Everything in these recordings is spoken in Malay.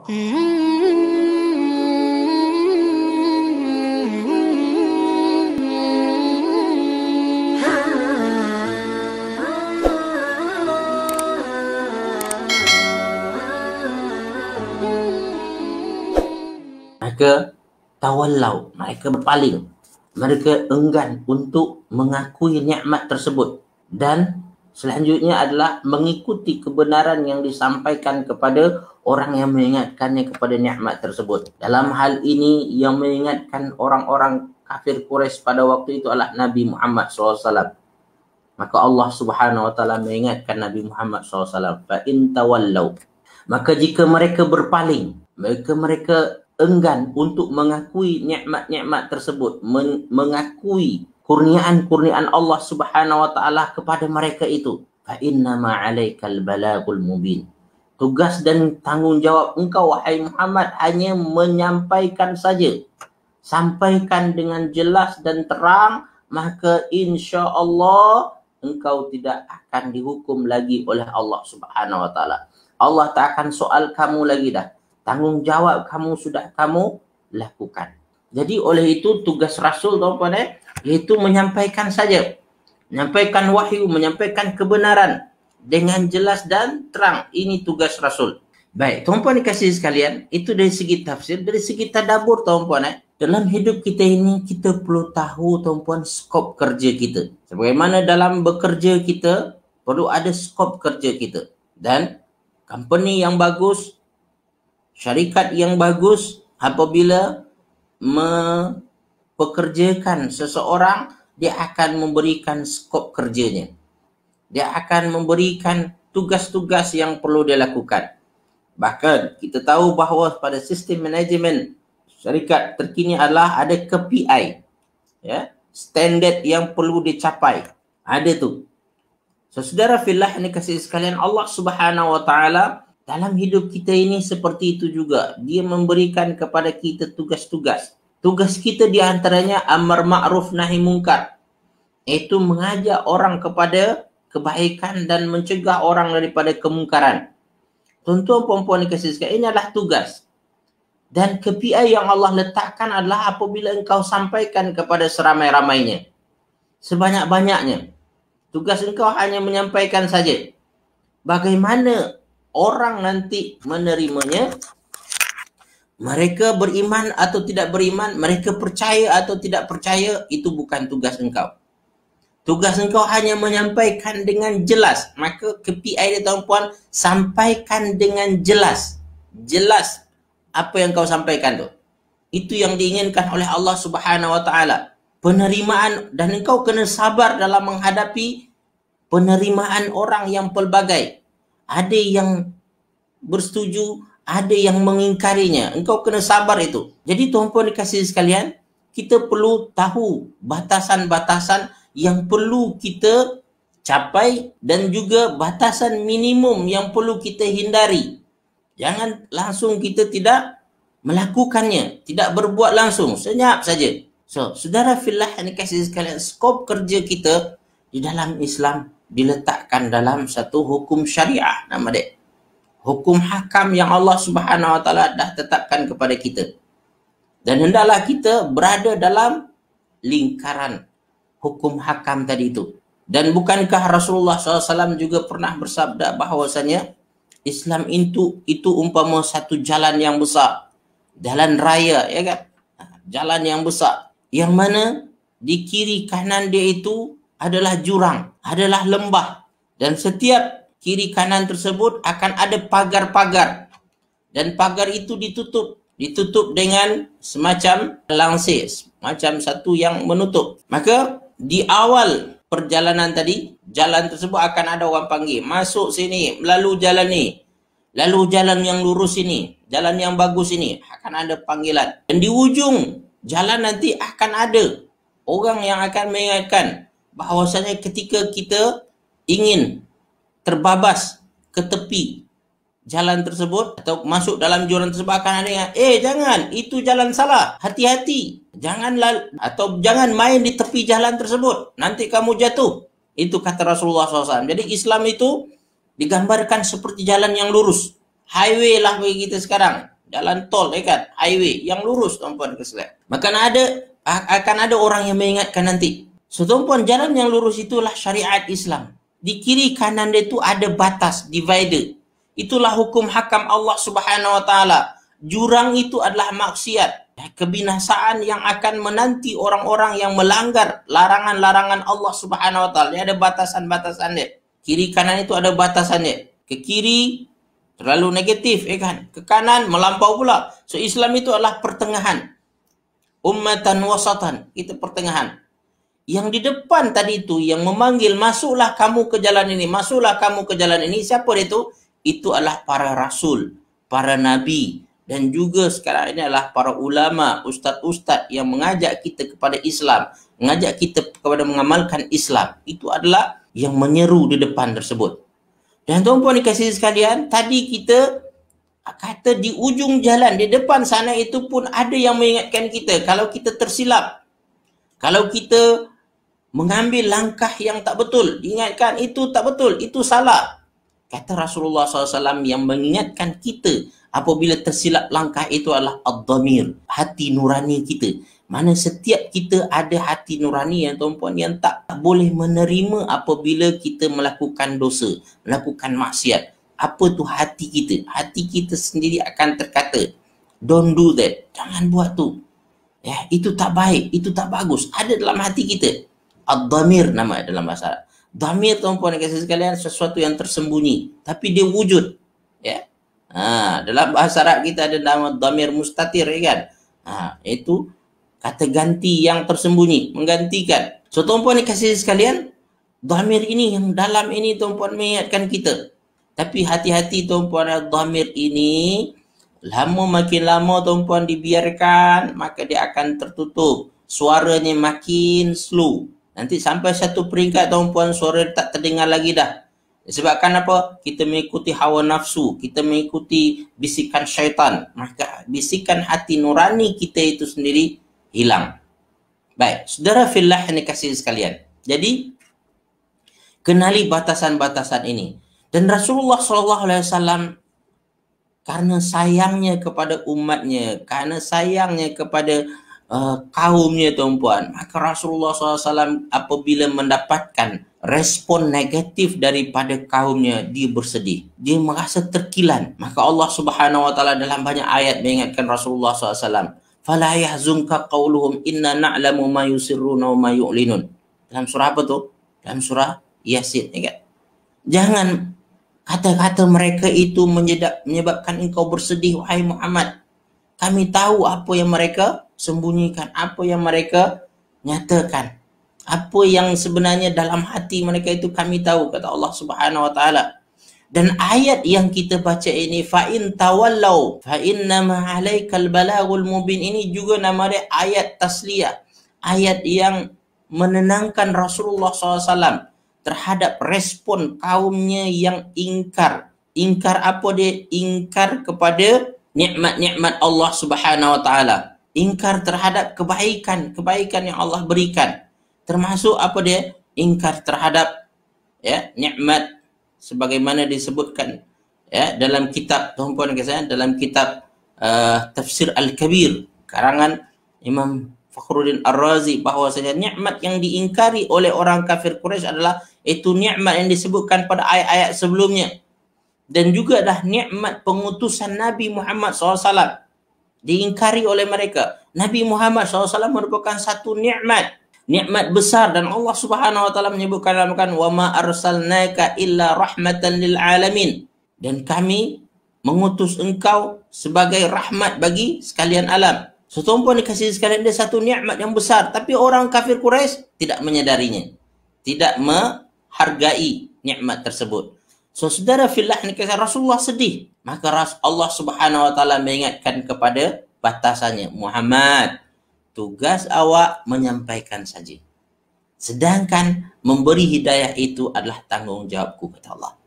Mereka tawallau, mereka berpaling. Mereka enggan untuk mengakui nikmat tersebut. Dan selanjutnya adalah mengikuti kebenaran yang disampaikan kepada orang yang mengingatkannya kepada nikmat tersebut. Dalam hal ini yang mengingatkan orang-orang kafir Quraisy pada waktu itu adalah Nabi Muhammad SAW. Maka Allah Subhanahu Wa Taala mengingatkan Nabi Muhammad SAW. Fa in tawallau, maka jika mereka berpaling, mereka enggan untuk mengakui nikmat-nikmat tersebut, mengakui kurniaan-kurniaan Allah Subhanahu Wa Taala kepada mereka itu. Fa inna ma 'alaikal balagul mubin. Tugas dan tanggungjawab engkau wahai Muhammad hanya menyampaikan saja. Sampaikan dengan jelas dan terang, maka insya-Allah engkau tidak akan dihukum lagi oleh Allah Subhanahu Wa Taala. Allah tak akan soal kamu lagi dah. Tanggungjawab kamu sudah kamu lakukan. Jadi oleh itu tugas Rasul tuan-tuan iaitu menyampaikan saja. Menyampaikan wahyu, menyampaikan kebenaran dengan jelas dan terang. Ini tugas Rasul. Baik, tuan-tuan dikasihi sekalian, itu dari segi tafsir, dari segi tadabbur tuan-tuan dalam hidup kita ini kita perlu tahu tuan-tuan skop kerja kita. Sebagaimana dalam bekerja kita perlu ada skop kerja kita. Dan company yang bagus, syarikat yang bagus apabila mempekerjakan seseorang, dia akan memberikan skop kerjanya. Dia akan memberikan tugas-tugas yang perlu dia lakukan. Bahkan kita tahu bahawa pada sistem manajemen syarikat terkini adalah ada KPI. Ya, standard yang perlu dicapai. Ada tu. So, saudara fillah ini kasih sekalian, Allah Subhanahu Wa Taala dalam hidup kita ini seperti itu juga. Dia memberikan kepada kita tugas-tugas. Tugas kita diantaranya amar ma'ruf nahi mungkar. Itu mengajak orang kepada kebaikan dan mencegah orang daripada kemungkaran. Tuan-tuan puan-puan dikasih sekalian, ini adalah tugas. Dan KPI yang Allah letakkan adalah apabila engkau sampaikan kepada seramai-ramainya. Sebanyak-banyaknya. Tugas engkau hanya menyampaikan saja. Bagaimana orang nanti menerimanya, mereka beriman atau tidak beriman, mereka percaya atau tidak percaya, itu bukan tugas engkau. Tugas engkau hanya menyampaikan dengan jelas. Maka KPI dia tuan-puan, sampaikan dengan jelas. Jelas apa yang kau sampaikan tu. Itu yang diinginkan oleh Allah Subhanahu Wa Taala. Penerimaan, dan engkau kena sabar dalam menghadapi penerimaan orang yang pelbagai. Ada yang bersetuju, ada yang mengingkarinya. Engkau kena sabar itu. Jadi tuan-puan dikasihi sekalian, kita perlu tahu batasan-batasan yang perlu kita capai dan juga batasan minimum yang perlu kita hindari. Jangan langsung kita tidak melakukannya, tidak berbuat langsung, senyap saja. So, saudara fillah yang dikasihi sekalian, skop kerja kita di dalam Islam diletakkan dalam satu hukum syariah, nama dia. Hukum hakam yang Allah Subhanahu Wa Taala dah tetapkan kepada kita. Dan hendaklah kita berada dalam lingkaran hukum hakam tadi itu. Dan bukankah Rasulullah SAW juga pernah bersabda bahawasanya Islam itu umpama satu jalan yang besar. Jalan raya, ya kan? Jalan yang besar. Yang mana di kiri kanan dia itu adalah jurang, adalah lembah. Dan setiap kiri kanan tersebut akan ada pagar-pagar. Dan pagar itu ditutup. Ditutup dengan semacam langsir, macam satu yang menutup. Maka di awal perjalanan tadi, jalan tersebut akan ada orang panggil, masuk sini, melalui jalan ni, lalu jalan yang lurus ini, jalan yang bagus ini, akan ada panggilan. Dan di ujung jalan nanti akan ada orang yang akan mengingatkan bahawasanya ketika kita ingin terbabas ke tepi jalan tersebut atau masuk dalam jurang tersebut, akan ada yang jangan, itu jalan salah, hati-hati, jangan main di tepi jalan tersebut, nanti kamu jatuh. Itu kata Rasulullah SAW. Jadi Islam itu digambarkan seperti jalan yang lurus, Highway lah bagi kita sekarang. Jalan tol, kan? Highway yang lurus, tuan-puan sekalian. Maka akan ada orang yang mengingatkan nanti. So, tuan-puan, jalan yang lurus itulah syariat Islam. Di kiri kanan dia itu ada batas, divider. Itulah hukum hakam Allah Subhanahu wa taala. Jurang itu adalah maksiat. Kebinasaan yang akan menanti orang-orang yang melanggar larangan-larangan Allah Subhanahu wa taala. Dia ada batasan-batasan dia. Kiri kanan itu ada batasan dia. Ke kiri terlalu negatif, kan? Ke kanan melampau pula. So Islam itu adalah pertengahan. Ummatan wasatan, itu pertengahan. Yang di depan tadi itu yang memanggil, masuklah kamu ke jalan ini, masuklah kamu ke jalan ini. Siapa dia itu? Itu adalah para rasul, para nabi, dan juga sekarang ini adalah para ulama, ustaz-ustaz yang mengajak kita kepada Islam, mengajak kita kepada mengamalkan Islam. Itu adalah yang menyeru di depan tersebut. Dan tuan-puan dikasihi sekalian, tadi kita kata di ujung jalan, di depan sana itu pun ada yang mengingatkan kita. Kalau kita tersilap, kalau kita mengambil langkah yang tak betul, diingatkan itu tak betul, itu salah. Kata Rasulullah SAW yang mengingatkan kita apabila tersilap langkah itu adalah ad-dhamir, hati nurani kita. Mana setiap kita ada hati nurani yang tuan-puan yang tak boleh menerima apabila kita melakukan dosa, melakukan maksiat. Apa tu hati kita? Hati kita sendiri akan terkata, don't do that. Jangan buat tu. Ya, itu tak baik, itu tak bagus. Ada dalam hati kita. Ad-dhamir nama dalam bahasa Arab. Dhamir, tuan-puan dan kasih sekalian, sesuatu yang tersembunyi, tapi dia wujud. Ya. Dalam bahasa Arab kita ada nama dhamir mustatir, kan? Itu kata ganti yang tersembunyi, menggantikan. So tuan-puan dikasihi sekalian, dhamir ini yang dalam ini tuan-puan mengingatkan kita. Tapi hati-hati tuan-puan, dhamir ini makin lama tuan-puan dibiarkan, maka dia akan tertutup. Suaranya makin slow. Nanti sampai satu peringkat tuan-puan, suara tak terdengar lagi dah. Sebabkan apa? Kita mengikuti hawa nafsu, kita mengikuti bisikan syaitan. Maka bisikan hati nurani kita itu sendiri hilang. Baik, saudara fillah yang dikasihi sekalian. Jadi, kenali batasan-batasan ini. Dan Rasulullah SAW karena sayangnya kepada umatnya, karena sayangnya kepada kaumnya tuan-puan, maka Rasulullah SAW apabila mendapatkan respon negatif daripada kaumnya, dia bersedih, dia merasa terkilan. Maka Allah Subhanahu wa taala dalam banyak ayat mengingatkan Rasulullah SAW, fala yahzunka qauluhum inna na'lamu ma yusirruna wa ma yu'linun. Dalam surah apa tu? Dalam surah Yasin, kan? Jangan kata-kata mereka itu menyebabkan engkau bersedih, wahai Muhammad. Kami tahu apa yang mereka sembunyikan, apa yang mereka nyatakan, apa yang sebenarnya dalam hati mereka itu kami tahu, kata Allah Subhanahu wa taala. Dan ayat yang kita baca ini, fa in tawallau fa innama 'alaikal balaghul mubin, ini juga nama dia ayat tasliyah, ayat yang menenangkan Rasulullah SAW terhadap respon kaumnya yang ingkar. Ingkar apa dia? Ingkar kepada nikmat-nikmat Allah Subhanahu wa taala. Ingkar terhadap kebaikan yang Allah berikan. Termasuk apa dia? Ingkar terhadap nikmat sebagaimana disebutkan dalam kitab, tuan-puan dan sekalian, dalam kitab Tafsir Al-Kabir karangan Imam Fakhruddin Ar-Razi, bahwasanya nikmat yang diingkari oleh orang kafir Quraisy adalah itu nikmat yang disebutkan pada ayat-ayat sebelumnya, dan juga dah nikmat pengutusan Nabi Muhammad SAW diingkari oleh mereka. Nabi Muhammad SAW merupakan satu nikmat besar, dan Allah Subhanahu wa taala menyebutkan dalam Al-Quran, wa ma arsalnaka illa rahmatan lil alamin, dan kami mengutus engkau sebagai rahmat bagi sekalian alam. So tuan-puan dikasihi sekalian, dia satu nikmat yang besar, tapi orang kafir Quraisy tidak menyadarinya, tidak menghargai nikmat tersebut. So saudara fillah ni, Rasulullah sedih, maka Allah Subhanahu wa taala mengingatkan kepada batasannya, Muhammad, tugas awak menyampaikan saja, sedangkan memberi hidayah itu adalah tanggungjawabku, kata Allah.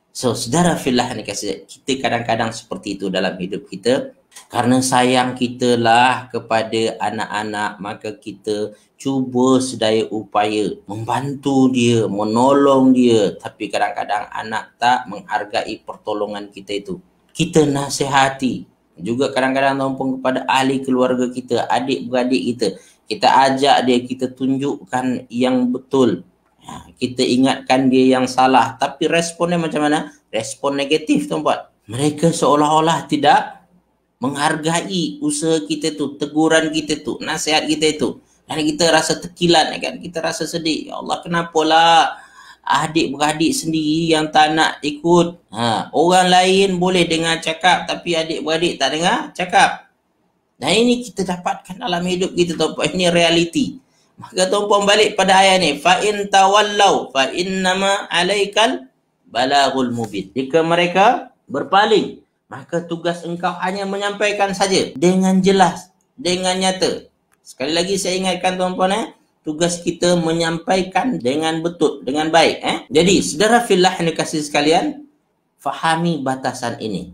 So saudara fillah ni, kita kadang-kadang seperti itu dalam hidup kita. Karena sayang kita lah kepada anak-anak, maka kita cuba sedaya upaya membantu dia, menolong dia. Tapi kadang-kadang anak tak menghargai pertolongan kita itu. kita nasihati. Juga kadang-kadang tuan-puan kepada ahli keluarga kita, adik-beradik kita. Kita ajak dia, kita tunjukkan yang betul. Kita ingatkan dia yang salah. Tapi responnya macam mana? Respon negatif tuan-puan. Mereka seolah-olah tidak menghargai usaha kita tu, teguran kita tu, nasihat kita tu. Dan kita rasa terkilat kan, kita rasa sedih. Ya Allah, kenapalah adik-beradik sendiri yang tak nak ikut. Orang lain boleh dengar cakap, tapi adik-beradik tak dengar cakap. Dan ini kita dapatkan dalam hidup kita tuan-puan. Ini realiti. Maka tuan-puan balik pada ayat ni. Fa in tawallau fa innama alaikal balagul mubin. Jika mereka berpaling, maka tugas engkau hanya menyampaikan saja dengan jelas, dengan nyata. Sekali lagi saya ingatkan tuan-puan, tugas kita menyampaikan dengan betul, dengan baik. Jadi, saudara fillah yang dikasihi sekalian, fahami batasan ini.